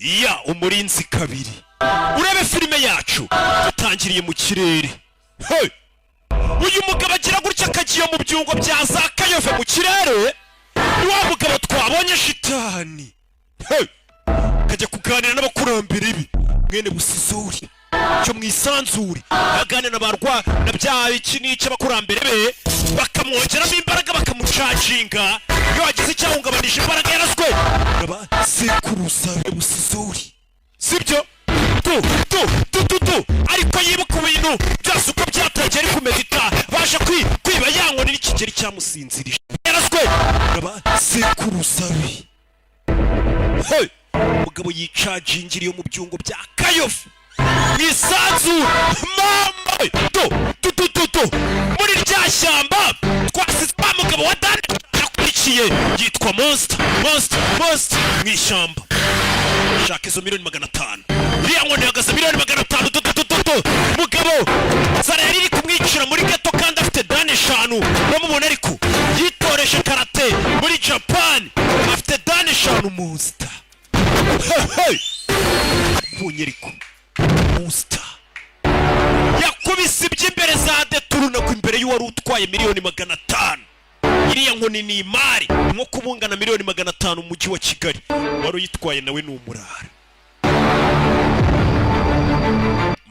ya umurinzi kabiri. Urebe filime yacu tutangiriye mu kirere. Hey, uyu mugabo agira gutya akagiye mu byungo bya za Kayove mu kirere. Wa mugabo twabonye shitani. Hey, kajya kuganira n'abakurambere ibi mwene Busizuri cyo mwisanzuri agane n'abarwa na bya iki n'icyo abakurambere be bakamwongeramo imbaraga bakamucaginga iyo wagize icyahungabanije imbaraga yaraswe aba sekuruza Busizuri sibyo tu ariko yibuka ibintu byose uko byatangiye ari kumedita baje kwiba yankoni n'ikigeri cyamusinzirije yaraswe aba sekuruza Hey, mugabo yicagingiriye mu byungo bya Kayove Misanzu mama tu muri rya shyamba twasize mugabo wa Dan akurikiye yitwa monster mwishyamba shaka izo miliyoni 500 iriya nkoni yagaze miliyoni 500 mugabo zara iri kumwicira muri gato kandi afite Dan 5 bamubona ariko yitoresha karate muri Japan afite Dan 5 monster. Hey, Bunyeriko monster yakubise iby'imbere za deturuna ku imbere y'uwari utwaye miliyoni 500. Iriya nkoni ni imari nko kubungana miliyoni 500 mu mujyi wa Kigali wari uyitwaye nawe ni umurara.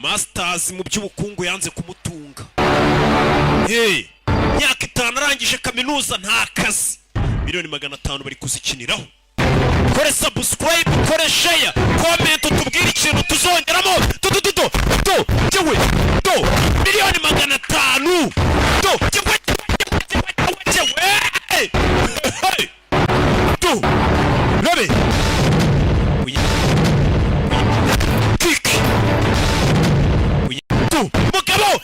Masters mu by'ubukungu yanze kumutunga. Hey, myaka 5 arangije kaminuza nta kazi. Miliyoni 500 bari kuzikiniraho. Kore subscribe, kore share, comment utubwire ikintu tuzongeramo. Jewe miliyoni 500. Rabe kick mugabo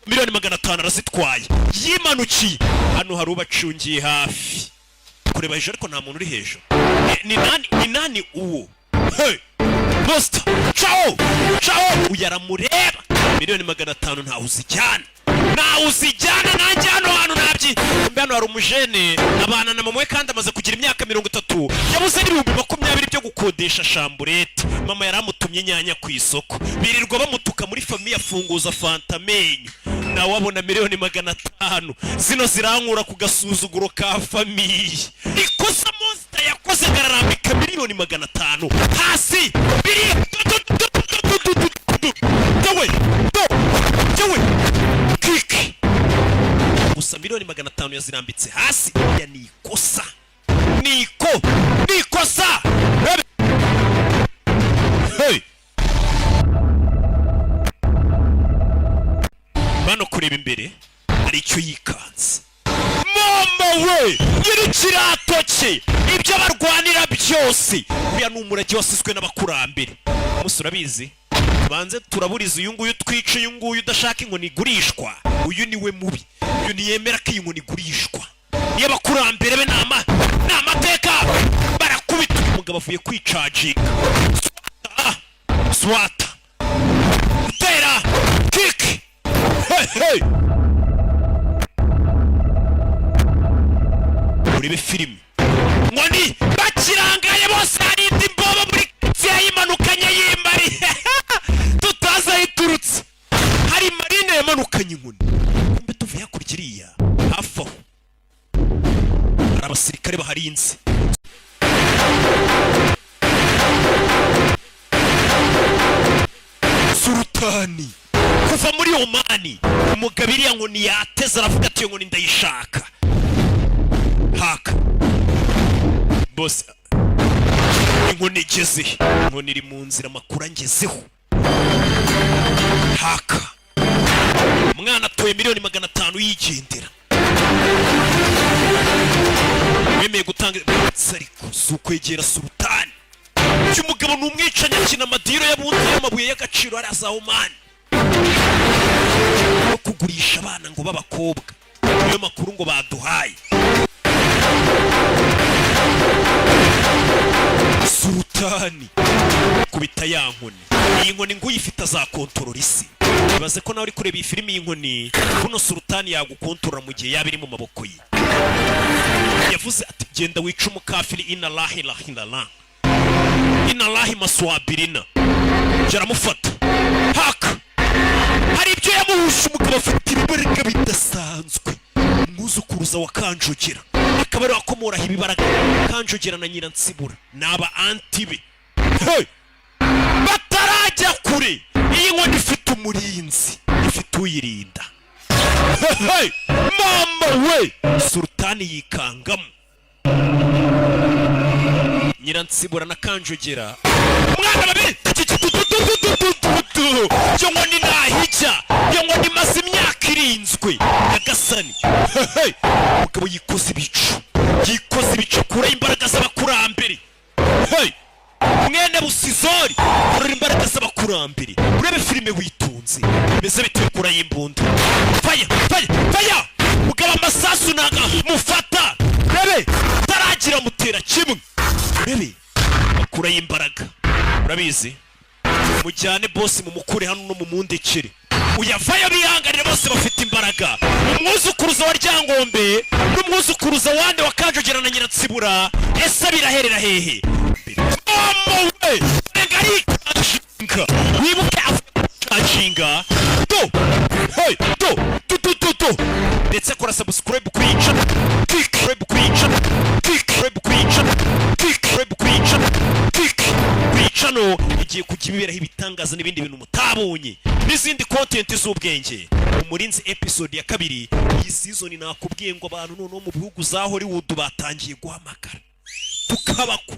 miliyoni 500 arazitwaye yimanukiye hano hari ubacungiye hafi kureba hejuru ariko nta muntu uri hejuru. Ni nani uwo? Hey, monster ciao uyaramureba miliyoni 500 nta uzijyana nanjye hano nabyi mbano hari umujene abana na mama kandi amaze kugira imyaka 30 yabuze n'ibihumbi 20 byo gukodesha shamburete. Mama yaramutumye inyanya ku isoko birirwa bamutuka muri famille afunguza fanta menyo na wabona miliyoni 500 zino zirankura ku gasuzuguro ka famille. Ikosa monster yakoze gararambika miliyoni 500 hasi biri kick gusa miliyoni 500 yazirambitse hasi ya ni ikosa Hey, bano kureba imbere hari icyo yikanze mama we yiri kirato cye ibyo barwanira byose uya n'umurage wasizwe n'abakurambere. Musura bizi banze turaburiza uyu nguyu twice uyu nguyu udashaka inkoni igurishwa uyu niwe mubi uyu niyemera ko iyi nkoni igurishwa niyo abakurambere be n'amateka barakubita umugabo avuye kwicaginga swata tera kick. Hey, urebe filime nkoni bakirangaye bose hari indi mbobo muri yayimanukanye yimbari tutaza yiturutse hari marine yamanukanye inkoni kumbe tuvuye hakurikiriya hafi aho hari abasirikare baharinze. Sultani kuva muri Omani umugabo iriya nkoni yateze aravuga ati iyo nkoni ndayishaka haka boss inkoni igeze inkoni iri mu nzira makuru angezeho haka umwana atoye miliyoni 500 yigendera wemeye gutanga ariko sukwegera Sultani cy'umugabo n'umwicanya akina amadiro y'abundi y'amabuye y'agaciro ari za Omani no kugurisha abana ngo b'abakobwa niyo makuru ngo baduhaye. Sultani kubita ya nkoni iyi nkoni ngo uyifite azakontorora isi. Ibaze ko nawe uri kureba iyi filimi y'inkoni buno Sultani yagukontorora mu gihe yaba iri mu maboko ye. Yavuze ati genda wica umukafiri inna lahi la ilaha inalahi maswabirina jaramufata haka hari ibyo yamuhusha umugabo afite ibibaraga bidasanzwe umwuzukuruza wa Kanjogera akaba ari wakomoraho ibibaraga Kanjogera na Nyiransibura n'aba antibe batarajya kure iyi nkoni ifite umurinzi ifite uyirinda mama we Sultani yikangamo Nyiransibura na Kanjogera umwana babiri yo nkoni nahijya yo nkoni maze imyaka irinzwe Nyagasani umugabo yikoze ibicu kure imbaraga z'abakurambere mwene Busizori urura imbaraga z'abakurambere urebe filime witunze bimeze bitewe kura y'imbunda faya mugabo amasasu naga mufata urebe taragira mutera kimwe urebe bakura y'imbaraga urabizi mujyane boss mu mukure hano no mu mundekere uyavayo bihanganira bose bafite imbaraga umwuzukuruza wa Ryangombe n'umwuzukuruza wande wa Kanjogera na Nyiransibura ese biraherera hehe we ngari kashinga wibuke afashinga to ndetse kora subscribe kwica no igiye kujibiberaho ibitangaza n'ibindi bintu mutabonye n'izindi content z'ubwenge umurinzi episode ya 2 iyi season nakubwiye ngo abantu none mu bihugu za Hollywood batangiye guhamagara tukabaku